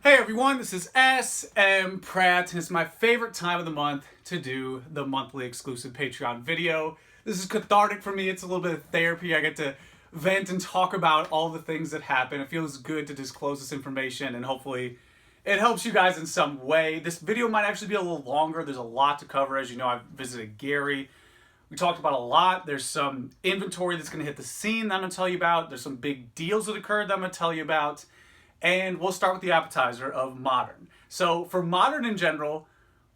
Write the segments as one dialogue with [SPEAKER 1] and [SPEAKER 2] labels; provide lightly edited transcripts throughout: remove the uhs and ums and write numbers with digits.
[SPEAKER 1] Hey everyone, this is SM Pratt, and it's my favorite time of the month to do the monthly exclusive Patreon video. This is cathartic for me. It's a little bit of therapy. I get to vent and talk about all the things that happen. It feels good to disclose this information, and hopefully it helps you guys in some way. This video might actually be a little longer. There's a lot to cover. As you know, I've visited Gary. We talked about a lot. There's some inventory that's going to hit the scene that I'm going to tell you about. There's some big deals that occurred that I'm going to tell you about. And we'll start with the appetizer of modern. So for modern in general,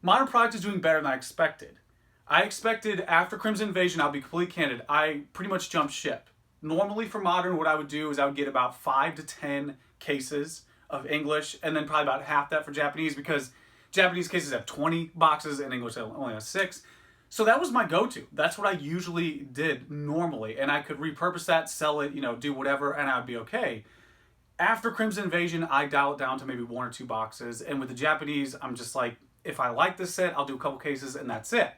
[SPEAKER 1] modern product is doing better than I expected. I expected after Crimson Invasion, I'll be completely candid, I pretty much jumped ship. Normally for modern, what I would do is I would get about 5 to 10 cases of English, and then probably about half that for Japanese, because Japanese cases have 20 boxes and English only has 6. So that was my go-to. That's what I usually did normally, and I could repurpose that, sell it, do whatever, and I would be okay. After Crimson Invasion, I dial it down to maybe 1 or 2 boxes. And with the Japanese, I'm just like, if I like this set, I'll do a couple cases and that's it.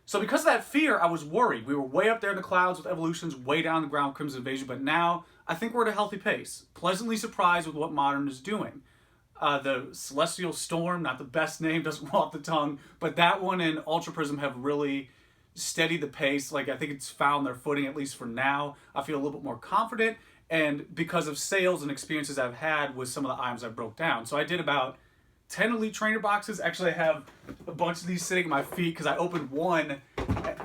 [SPEAKER 1] So because of that fear, I was worried. We were way up there in the clouds with Evolutions, way down the ground with Crimson Invasion. But now, I think we're at a healthy pace. Pleasantly surprised with what Modern is doing. The Celestial Storm, not the best name, doesn't roll off the tongue. But that one and Ultra Prism have really steadied the pace. Like, I think it's found their footing, at least for now. I feel a little bit more confident. And because of sales and experiences I've had with some of the items I broke down. So I did about 10 Elite Trainer boxes. Actually, I have a bunch of these sitting at my feet because I opened one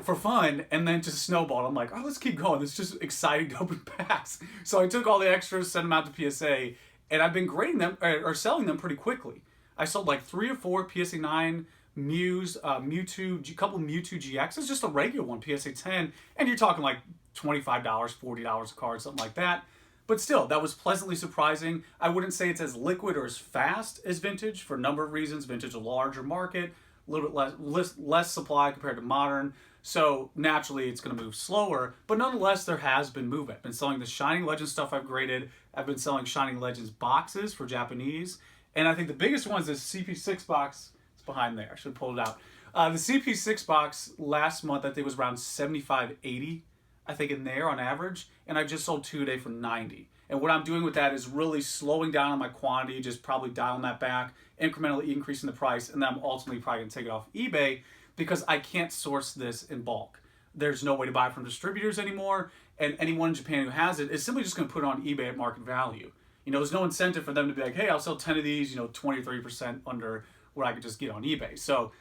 [SPEAKER 1] for fun and then just snowballed. I'm like, oh, let's keep going. It's just exciting to open packs. So I took all the extras, sent them out to PSA, and I've been grading them or selling them pretty quickly. I sold like 3 or 4 PSA 9 Mews, Mewtwo, a couple Mewtwo GXs, just a regular one, PSA 10, and you're talking like $25, $40 a card, something like that. But still, that was pleasantly surprising. I wouldn't say it's as liquid or as fast as Vintage for a number of reasons. Vintage, a larger market, a little bit less supply compared to Modern. So naturally, it's going to move slower. But nonetheless, there has been movement. I've been selling the Shining Legends stuff I've graded. I've been selling Shining Legends boxes for Japanese. And I think the biggest one is this CP6 box. It's behind there. I should have pulled it out. The CP6 box last month, I think, was around $75.80. I think in there on average, and I just sold 2 today for 90. And what I'm doing with that is really slowing down on my quantity, just probably dialing that back, incrementally increasing the price, and then I'm ultimately probably gonna take it off eBay because I can't source this in bulk. There's no way to buy it from distributors anymore, and anyone in Japan who has it is simply just gonna put it on eBay at market value. There's no incentive for them to be like, hey, I'll sell 10 of these, 20 or 30% under what I could just get on eBay. So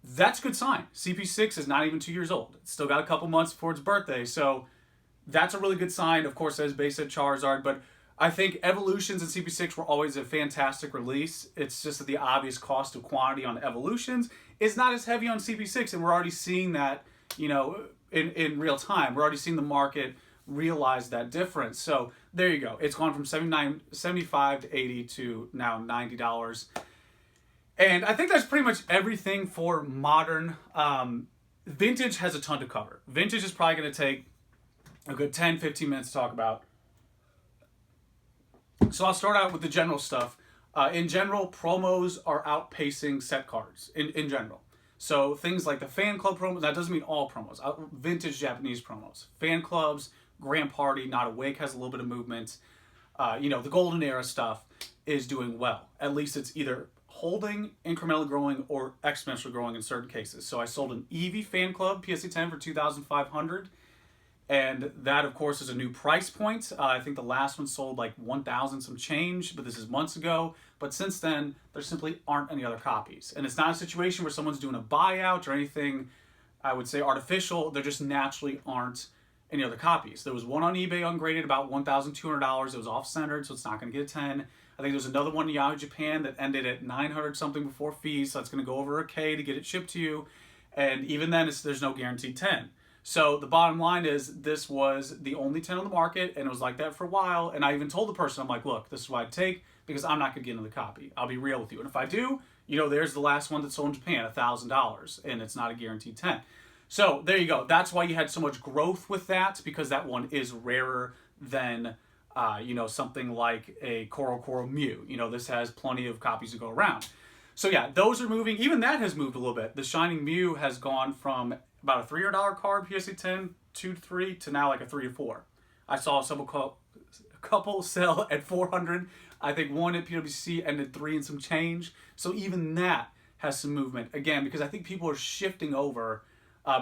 [SPEAKER 1] that's a good sign. CP6 is not even 2 years old. It's still got a couple months before its birthday, so that's a really good sign. Of course, as base at Charizard, but I think Evolutions and CP6 were always a fantastic release. It's just that the obvious cost of quantity on Evolutions is not as heavy on CP6, and we're already seeing that, in real time. We're already seeing the market realize that difference. So there you go. It's gone from $75 to $80 to now $90. And I think that's pretty much everything for Modern. Vintage has a ton to cover. Vintage is probably going to take a good 10, 15 minutes to talk about. So I'll start out with the general stuff. In general, promos are outpacing set cards, in general. So things like the fan club promos, that doesn't mean all promos. Vintage Japanese promos. Fan clubs, Grand Party, Not Awake has a little bit of movement. The Golden Era stuff is doing well. At least it's either holding, incrementally growing, or exponentially growing in certain cases. So I sold an Eevee fan club PSA 10 for $2,500, and that of course is a new price point. I think the last one sold like 1,000 some change, but this is months ago. But since then, there simply aren't any other copies, and it's not a situation where someone's doing a buyout or anything. I would say artificial. There just naturally aren't any other copies. There was one on eBay ungraded, about $1,200. It was off-centered, so it's not going to get a 10. I think there's another one in Yahoo Japan that ended at 900 something before fees, so it's going to go over a K to get it shipped to you. And even then, there's no guaranteed 10. So the bottom line is this was the only 10 on the market, and it was like that for a while. And I even told the person, I'm like, look, this is what I'd take because I'm not going to get another copy. I'll be real with you. And if I do, there's the last one that sold in Japan, $1,000, and it's not a guaranteed 10. So there you go. That's why you had so much growth with that, because that one is rarer than something like a Coral Mew. This has plenty of copies to go around. So yeah, those are moving. Even that has moved a little bit. The Shining Mew has gone from about a $300 card, PSA 10, 2 to 3, to now like a 3 to 4. I saw a couple sell at 400. I think one at PWC ended 3 and some change. So even that has some movement. Again, because I think people are shifting over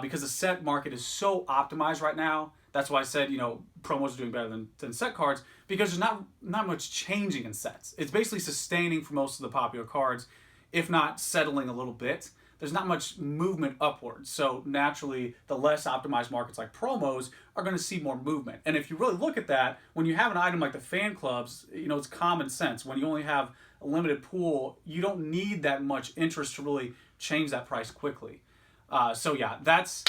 [SPEAKER 1] because the set market is so optimized right now. That's why I said, promos are doing better than set cards, because there's not much changing in sets. It's basically sustaining for most of the popular cards, if not settling a little bit. There's not much movement upwards. So naturally, the less optimized markets like promos are going to see more movement. And if you really look at that, when you have an item like the fan clubs, it's common sense. When you only have a limited pool, you don't need that much interest to really change that price quickly. So yeah, that's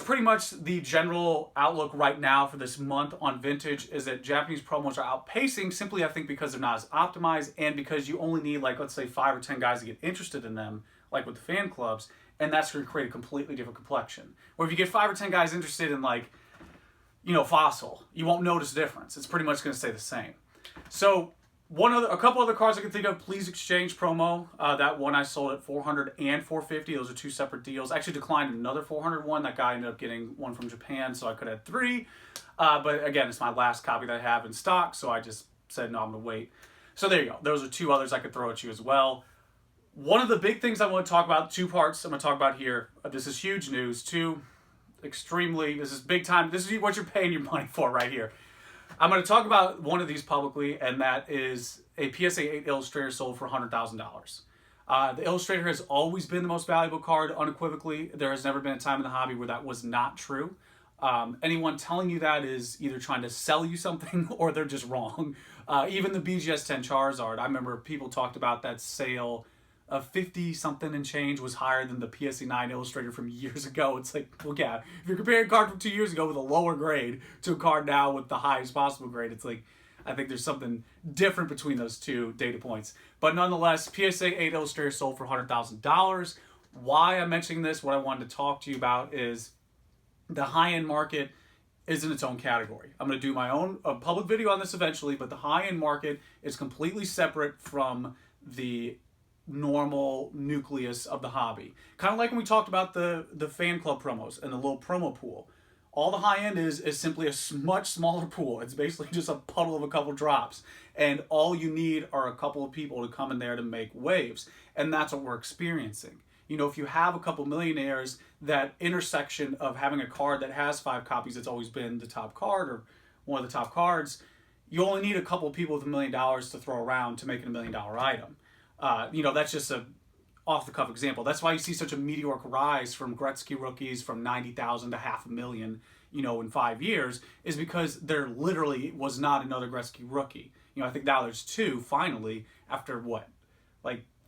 [SPEAKER 1] pretty much the general outlook right now for this month on vintage, is that Japanese promos are outpacing, simply I think because they're not as optimized, and because you only need, like, let's say 5 or 10 guys to get interested in them, like with the fan clubs, and that's going to create a completely different complexion. Or if you get 5 or 10 guys interested in, like, Fossil, you won't notice a difference. It's pretty much going to stay the same. So a couple other cards I can think of. Please Exchange promo. That one I sold at 400 and 450. Those are 2 separate deals. I actually declined another 400 one. That guy ended up getting one from Japan, so I could have 3. But again, it's my last copy that I have in stock, so I just said, no, I'm going to wait. So there you go. Those are 2 others I could throw at you as well. One of the big things I want to talk about, 2 parts I'm going to talk about here. This is huge news. This is big time. This is what you're paying your money for right here. I'm going to talk about one of these publicly, and that is a PSA 8 Illustrator sold for $100,000. The Illustrator has always been the most valuable card, unequivocally. There has never been a time in the hobby where that was not true. Anyone telling you that is either trying to sell you something or they're just wrong. Even the BGS 10 Charizard, I remember people talked about that sale of 50 something and change was higher than the PSA 9 Illustrator from years ago. It's like, well, yeah, if you're comparing a card from 2 years ago with a lower grade to a card now with the highest possible grade, it's like, I think there's something different between those 2 data points. But nonetheless, PSA 8 Illustrator sold for $100,000. Why I'm mentioning this, what I wanted to talk to you about, is the high-end market is in its own category. I'm going to do my own public video on this eventually, but the high-end market is completely separate from the normal nucleus of the hobby. Kind of like when we talked about the fan club promos and the little promo pool. All the high end is simply a much smaller pool. It's basically just a puddle of a couple drops. And all you need are a couple of people to come in there to make waves. And that's what we're experiencing. If you have a couple millionaires, that intersection of having a card that has 5 copies that's always been the top card or one of the top cards, you only need a couple of people with $1 million to throw around to make it $1 million item. That's just a off-the-cuff example. That's why you see such a meteoric rise from Gretzky rookies from 90,000 to 500,000, in 5 years, is because there literally was not another Gretzky rookie. I think now there's 2, finally, after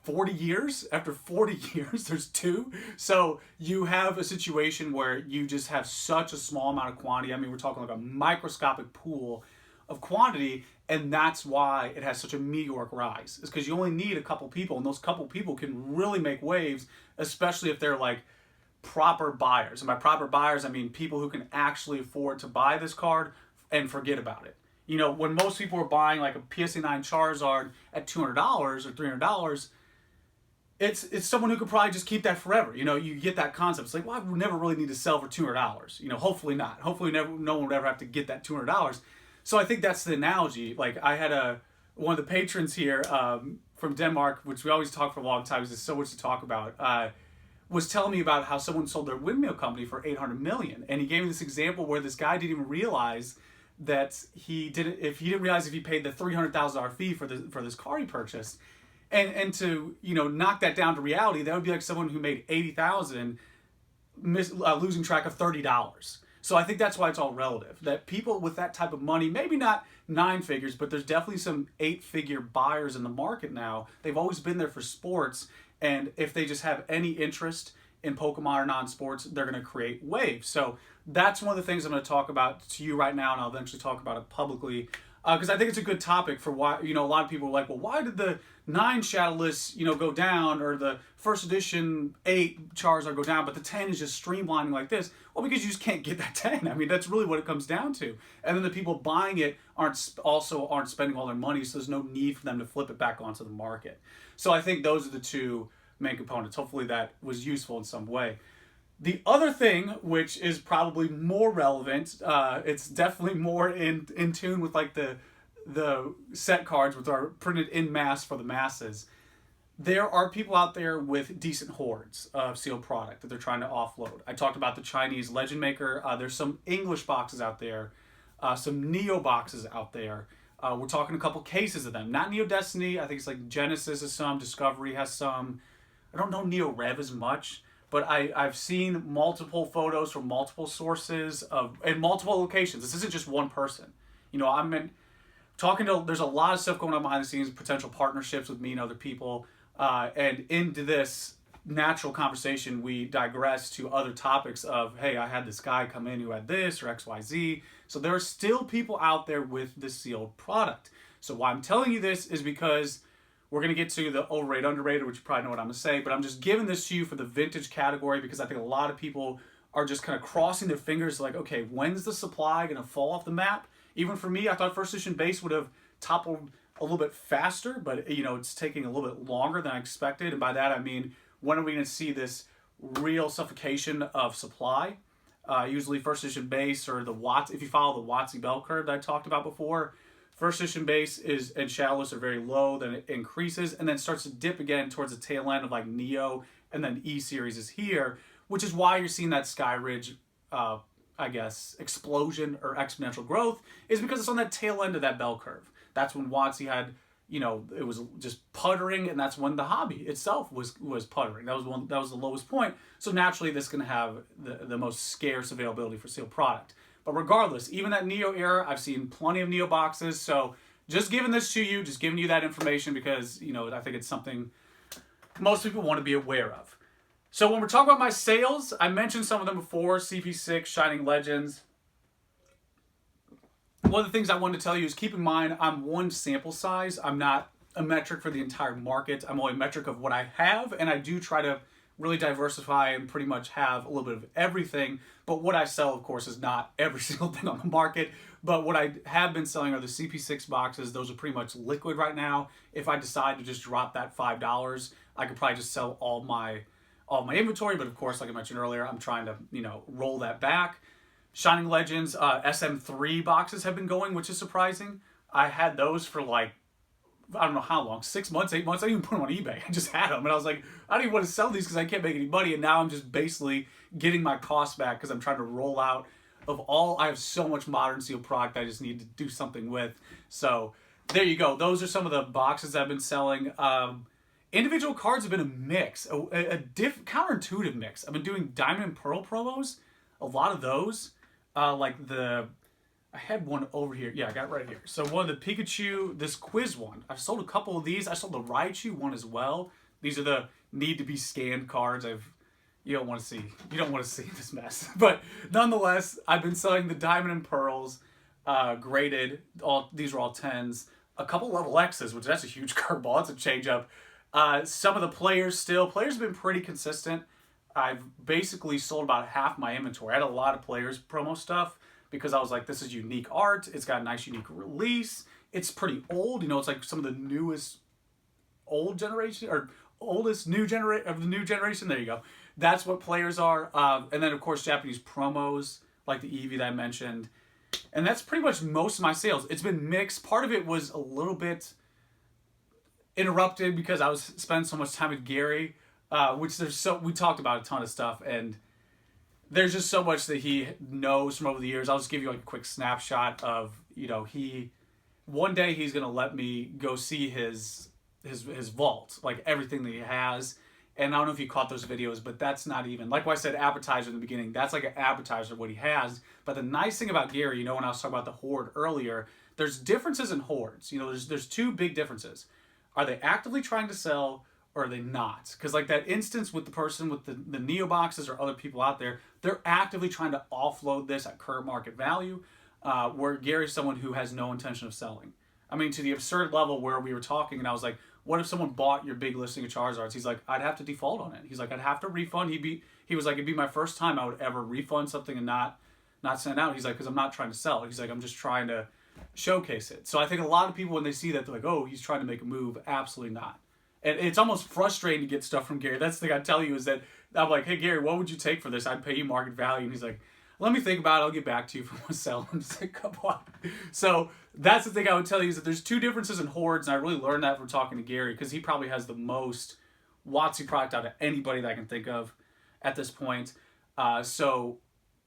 [SPEAKER 1] 40 years? After 40 years, there's 2. So you have a situation where you just have such a small amount of quantity. I mean, we're talking like a microscopic pool of quantity, and that's why it has such a meteoric rise. It's because you only need a couple people, and those couple people can really make waves, especially if they're like proper buyers. And by proper buyers, I mean people who can actually afford to buy this card and forget about it. When most people are buying like a PSA 9 Charizard at $200 or $300, it's someone who could probably just keep that forever. You get that concept. It's like, well, I would never really need to sell for $200. Hopefully not. Hopefully no one would ever have to get that $200. So I think that's the analogy. Like, I had one of the patrons here from Denmark, which we always talk for a long time, because there's so much to talk about, was telling me about how someone sold their windmill company for $800 million. And he gave me this example where this guy didn't even realize that if he paid the $300,000 fee for this car he purchased. And to, knock that down to reality, that would be like someone who made $80,000 losing track of $30. So I think that's why it's all relative. That people with that type of money, maybe not 9 figures, but there's definitely some 8-figure buyers in the market now. They've always been there for sports, and if they just have any interest in Pokemon or non-sports, they're going to create waves. So that's one of the things I'm going to talk about to you right now, and I'll eventually talk about it publicly, because I think it's a good topic for why, a lot of people are like, well, why did the 9 Shadowless, go down, or the first edition 8 Charizard go down, but the 10 is just streamlining like this? Well, because you just can't get that 10. I mean, that's really what it comes down to. And then the people buying it aren't spending all their money, so there's no need for them to flip it back onto the market. So I think those are the 2 main components. Hopefully that was useful in some way. The other thing, which is probably more relevant, it's definitely more in tune with like the set cards, which are printed in mass for the masses. There are people out there with decent hoards of sealed product that they're trying to offload. I talked about the Chinese Legend Maker. There's some English boxes out there, some Neo boxes out there. We're talking a couple cases of them. Not Neo Destiny. I think it's like Genesis has some. Discovery has some. I don't know Neo Rev as much, but I've seen multiple photos from multiple sources of in multiple locations. This isn't just one person. I'm talking to. There's a lot of stuff going on behind the scenes, potential partnerships with me and other people. And into this natural conversation, we digress to other topics of, hey, I had this guy come in who had this or XYZ. So there are still people out there with the sealed product. So why I'm telling you this is because we're going to get to the overrated, underrated, which you probably know what I'm going to say, but I'm just giving this to you for the vintage category because I think a lot of people are just kind of crossing their fingers like, okay, when's the supply going to fall off the map? Even for me, I thought first edition base would have toppled a little bit faster, but it's taking a little bit longer than I expected. And by that I mean, when are we going to see this real suffocation of supply? Usually first edition base or the Watts, if you follow the Watsy bell curve that I talked about before, first edition base is and shadowless are very low, then it increases and then starts to dip again towards the tail end of like Neo, and then E series is here, which is why you're seeing that Sky Ridge I guess explosion or exponential growth, is because it's on that tail end of that bell curve. That's when Watsy had, it was just puttering, and that's when the hobby itself was puttering. That was the lowest point. So naturally, this is going to have the most scarce availability for sealed product. But regardless, even that Neo era, I've seen plenty of Neo boxes. So just giving this to you, just giving you that information because I think it's something most people want to be aware of. So when we're talking about my sales, I mentioned some of them before: CP6, Shining Legends. One of the things I wanted to tell you is keep in mind I'm one sample size. I'm not a metric for the entire market. I'm only a metric of what I have, and I do try to really diversify and pretty much have a little bit of everything. But what I sell, of course, is not every single thing on the market. But what I have been selling are the CP6 boxes. Those are pretty much liquid right now. If I decide to just drop that $5, I could probably just sell all my inventory. But of course, like I mentioned earlier, I'm trying to roll that back. Shining Legends SM3 boxes have been going, which is surprising. I had those for like, I don't know how long, 6 months, 8 months. I didn't even put them on eBay. I just had them. And I was like, I don't even want to sell these because I can't make any money. And now I'm just basically getting my costs back because I'm trying to roll out I have so much modern sealed product I just need to do something with. So there you go. Those are some of the boxes I've been selling. Individual cards have been a mix, a counterintuitive mix. I've been doing Diamond and Pearl promos, a lot of those. I had one over here. Yeah, I got it right here. So one of the Pikachu, this quiz one. I've sold a couple of these. I sold the Raichu one as well. These are the need to be scanned cards. You don't want to see this mess. But nonetheless, I've been selling the Diamond and Pearls, graded. These are all 10s. A couple level X's, which that's a huge curveball. That's a change up. Some of the players have been pretty consistent. I've basically sold about half my inventory. I had a lot of players promo stuff because I was like, this is unique art. It's got a nice unique release. It's pretty old. It's like some of the newest old generation or oldest new generation of the new generation. There you go. That's what players are. And then of course Japanese promos like the Eevee that I mentioned. And that's pretty much most of my sales. It's been mixed. Part of it was a little bit interrupted because I was spending so much time with Gary. We talked about a ton of stuff, and there's just so much that he knows from over the years. I'll just give you like a quick snapshot of, one day he's going to let me go see his vault, like everything that he has. And I don't know if you caught those videos, but that's not even, like what I said, appetizer in the beginning. That's like an appetizer of what he has. But the nice thing about Gary, when I was talking about the Hoard earlier, there's differences in Hoards. There's two big differences. Are they actively trying to sell, or are they not? Because like that instance with the person with the Neo boxes or other people out there, they're actively trying to offload this at current market value, where Gary's someone who has no intention of selling. I mean, to the absurd level where we were talking, and I was like, what if someone bought your big listing of Charizards? He's like, I'd have to default on it. He's like, I'd have to refund. He was like, it'd be my first time I would ever refund something and not send it out. He's like, because I'm not trying to sell it. He's like, I'm just trying to showcase it. So I think a lot of people, when they see that, they're like, oh, he's trying to make a move. Absolutely not. And it's almost frustrating to get stuff from Gary. That's the thing I tell you, is that I'm like, hey Gary, what would you take for this? I'd pay you market value. And he's like, let me think about it. I'll get back to you if I want to sell. I'm just like, come on. So that's the thing I would tell you is that there's two differences in Hoards, and I really learned that from talking to Gary because he probably has the most WotC product out of anybody that I can think of at this point. So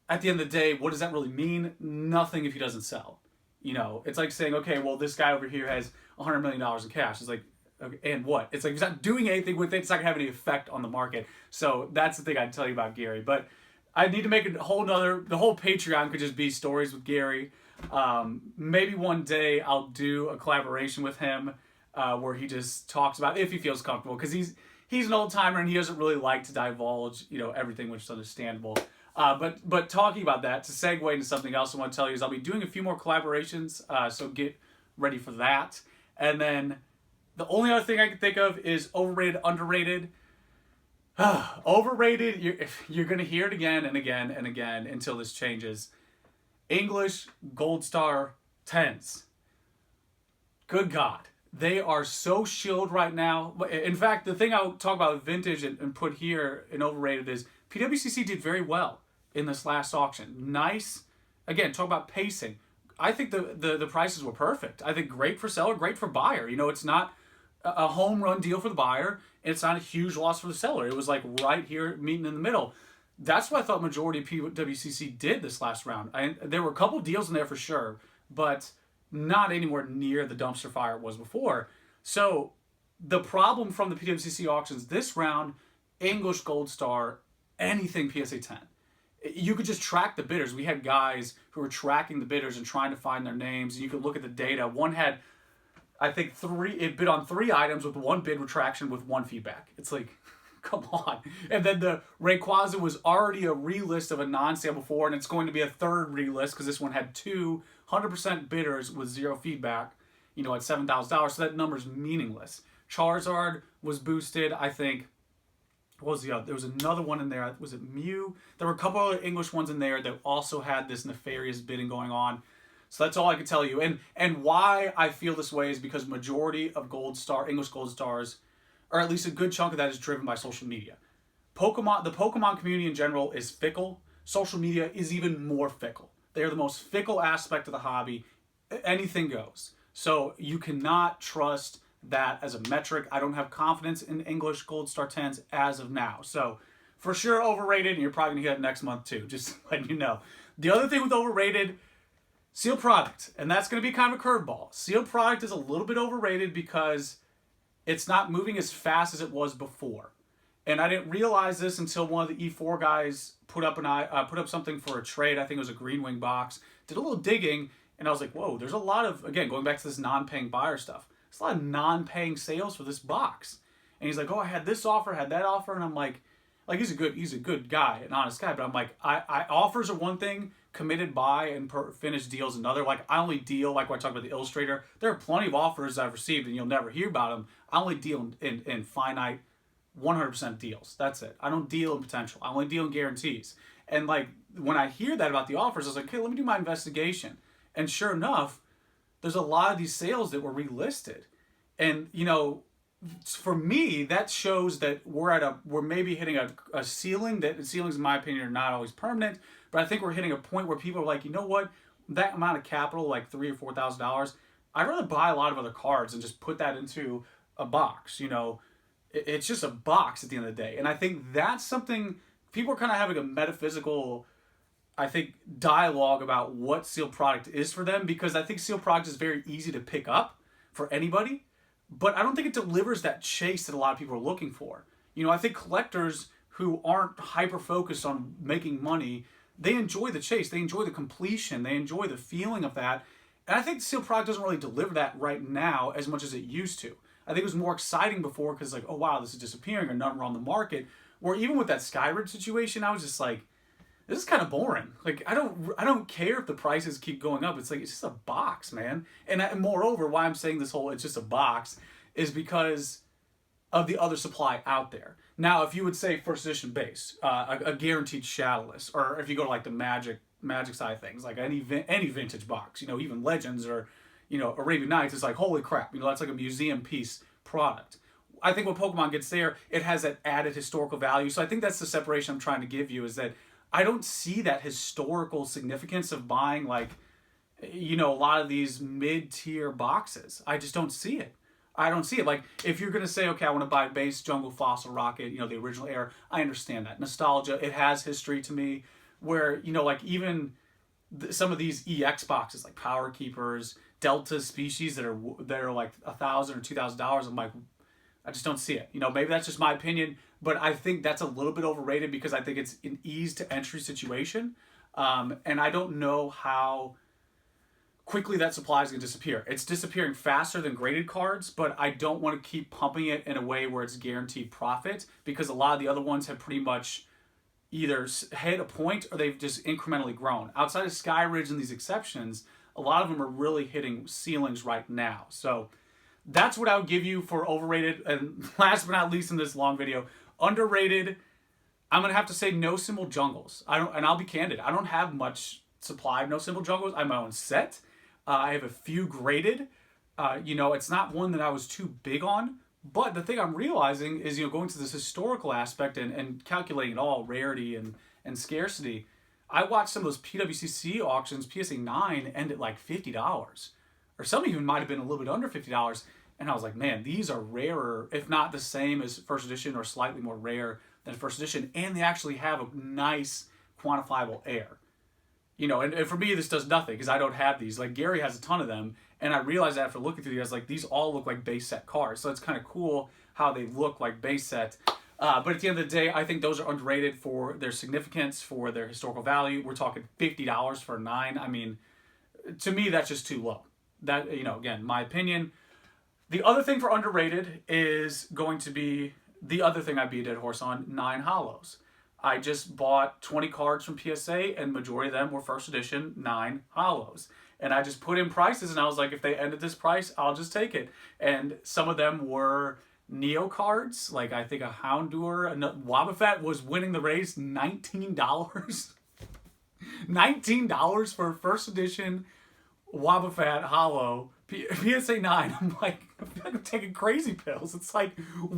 [SPEAKER 1] at the end of the day, what does that really mean? Nothing if he doesn't sell. It's like saying, okay, well, this guy over here has $100 million in cash. It's like, okay, and what? It's like he's not doing anything with it. It's not gonna have any effect on the market. So that's the thing I'd tell you about Gary. But I need to make the whole Patreon could just be stories with Gary. Maybe one day I'll do a collaboration with him where he just talks about if he feels comfortable, because he's an old timer and he doesn't really like to divulge everything, which is understandable. But talking about that, to segue into something else I want to tell you is I'll be doing a few more collaborations, so get ready for that. And then the only other thing I can think of is overrated, underrated. Overrated, you're going to hear it again and again and again until this changes. English Gold Star 10s. Good God. They are so shilled right now. In fact, the thing I'll talk about vintage and put here in overrated is PWCC did very well in this last auction. Nice. Again, talk about pacing. I think the prices were perfect. I think great for seller, great for buyer. It's not a home run deal for the buyer. It's not a huge loss for the seller. It was like right here, meeting in the middle. That's what I thought majority of PWCC did this last round. There were a couple deals in there for sure, but not anywhere near the dumpster fire it was before. So the problem from the PWCC auctions this round, English Gold Star, anything PSA 10. You could just track the bidders. We had guys who were tracking the bidders and trying to find their names, and you could look at the data. One had, I think, it bid on 3 items with 1 bid retraction with 1 feedback. It's like, come on. And then the Rayquaza was already a relist of a non-sale before, and it's going to be a third relist because this one had 200% bidders with 0 feedback, at $7,000. So that number's meaningless. Charizard was boosted, I think. What was the other? There was another one in there. Was it Mew? There were a couple other English ones in there that also had this nefarious bidding going on. So that's all I can tell you. And why I feel this way is because majority of English Gold Stars, or at least a good chunk of that, is driven by social media. The Pokemon community in general is fickle. Social media is even more fickle. They are the most fickle aspect of the hobby. Anything goes. So you cannot trust that as a metric. I don't have confidence in English Gold Star 10s as of now. So for sure overrated, and you're probably going to hear it next month too, just letting you know. The other thing with overrated, sealed product, and that's going to be kind of a curveball. Sealed product is a little bit overrated because it's not moving as fast as it was before. And I didn't realize this until one of the E4 guys put up something for a trade. I think it was a Green Wing box. Did a little digging, and I was like, whoa, there's a lot of, again, going back to this non-paying buyer stuff, there's a lot of non-paying sales for this box. And he's like, oh, I had this offer, had that offer, and I'm like he's a good guy, an honest guy, but I'm like, I offers are one thing, committed buy and finished deals another. Like, I only deal, like when I talk about the Illustrator, there are plenty of offers I've received and you'll never hear about them. I only deal in finite 100% deals. That's it. I don't deal in potential. I only deal in guarantees. And like, when I hear that about the offers, I was like, okay, let me do my investigation. And sure enough, there's a lot of these sales that were relisted. And, for me, that shows that we're maybe hitting a ceiling. That ceilings, in my opinion, are not always permanent. But I think we're hitting a point where people are like, you know what? That amount of capital, like $3,000 or $4,000, I'd rather buy a lot of other cards and just put that into a box. It's just a box at the end of the day. And I think that's something people are kind of having a metaphysical, I think, dialogue about what sealed product is for them, because I think sealed product is very easy to pick up for anybody, but I don't think it delivers that chase that a lot of people are looking for. I think collectors who aren't hyper-focused on making money, they enjoy the chase, they enjoy the completion, they enjoy the feeling of that. And I think sealed product doesn't really deliver that right now as much as it used to. I think it was more exciting before because like, oh wow, this is disappearing or none were on the market. Where even with that Skyward situation, I was just like, this is kind of boring. Like, I don't care if the prices keep going up. It's like, it's just a box, man. And moreover, why I'm saying this whole it's just a box is because of the other supply out there. Now, if you would say first edition base, a guaranteed shadowless, or if you go to like the Magic side of things, like any vintage box, even Legends or Arabian Nights, it's like, holy crap, that's like a museum piece product. I think when Pokemon gets there, it has that added historical value. So I think that's the separation I'm trying to give you, is that I don't see that historical significance of buying, like, a lot of these mid-tier boxes. I just don't see it. I don't see it. Like, if you're going to say, okay, I want to buy base Jungle Fossil Rocket, the original era, I understand that. Nostalgia, it has history to me, where, like, even some of these EX boxes, like Power Keepers, Delta Species that are like $1,000 or $2,000, I'm like, I just don't see it. Maybe that's just my opinion, but I think that's a little bit overrated because I think it's an ease to entry situation. And I don't know how quickly that supply is going to disappear. It's disappearing faster than graded cards, but I don't want to keep pumping it in a way where it's guaranteed profit, because a lot of the other ones have pretty much either hit a point or they've just incrementally grown. Outside of Skyridge and these exceptions, a lot of them are really hitting ceilings right now. So that's what I would give you for overrated. And last but not least in this long video, underrated, I'm going to have to say no symbol jungles. And I'll be candid, I don't have much supply of no symbol jungles. I have my own set. I have a few graded. It's not one that I was too big on. But the thing I'm realizing is, going to this historical aspect and calculating it all, rarity and scarcity, I watched some of those PWCC auctions, PSA 9, end at like $50. Or some even might have been a little bit under $50. And I was like, man, these are rarer, if not the same as first edition or slightly more rare than first edition. And they actually have a nice quantifiable air. And for me, this does nothing because I don't have these. Like, Gary has a ton of them. And I realized after looking through these, like, these all look like base set cards. So it's kind of cool how they look like base set. But at the end of the day, I think those are underrated for their significance, for their historical value. We're talking $50 for a 9. I mean, to me, that's just too low. That, again, my opinion. The other thing for underrated is going to be the other thing I'd be a dead horse on, 9 holos. I just bought 20 cards from PSA, and majority of them were first edition 9 holos. And I just put in prices, and I was like, if they ended this price, I'll just take it. And some of them were Neo cards, like I think a Houndour, and Wobbuffet was winning the race, $19. $19 for a first edition Wobbuffet holo, PSA 9. I'm like, I feel like I'm taking crazy pills. It's like,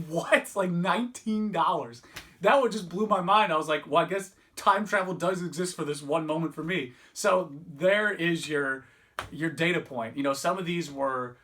[SPEAKER 1] what? It's like $19. That one just blew my mind. I was like, well, I guess time travel does exist for this one moment for me. So there is your data point. Some of these were,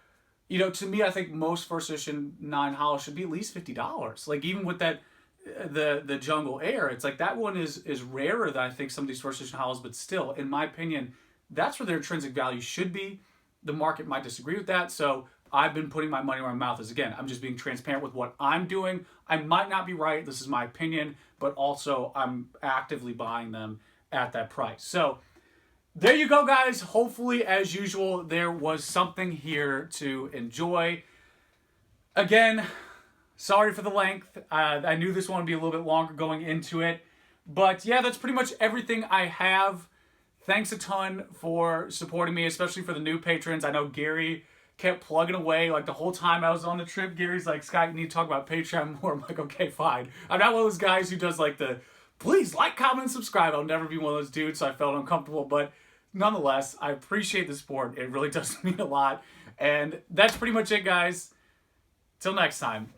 [SPEAKER 1] to me, I think most first edition 9 holos should be at least $50. Like, even with that, the Jungle Air, it's like that one is rarer than I think some of these first edition holos, but still, in my opinion, that's where their intrinsic value should be. The market might disagree with that, so I've been putting my money where my mouth is. Again, I'm just being transparent with what I'm doing. I might not be right. This is my opinion, but also I'm actively buying them at that price. So there you go, guys. Hopefully, as usual, there was something here to enjoy. Again, sorry for the length. I knew this one would be a little bit longer going into it. But yeah, that's pretty much everything I have. Thanks a ton for supporting me, especially for the new patrons. I know Gary kept plugging away like the whole time I was on the trip. Gary's like, Scott, you need to talk about Patreon more. I'm like, okay, fine. I'm not one of those guys who does like the, please like, comment, and subscribe. I'll never be one of those dudes, so I felt uncomfortable. But nonetheless, I appreciate the support. It really does mean a lot. And that's pretty much it, guys. Till next time.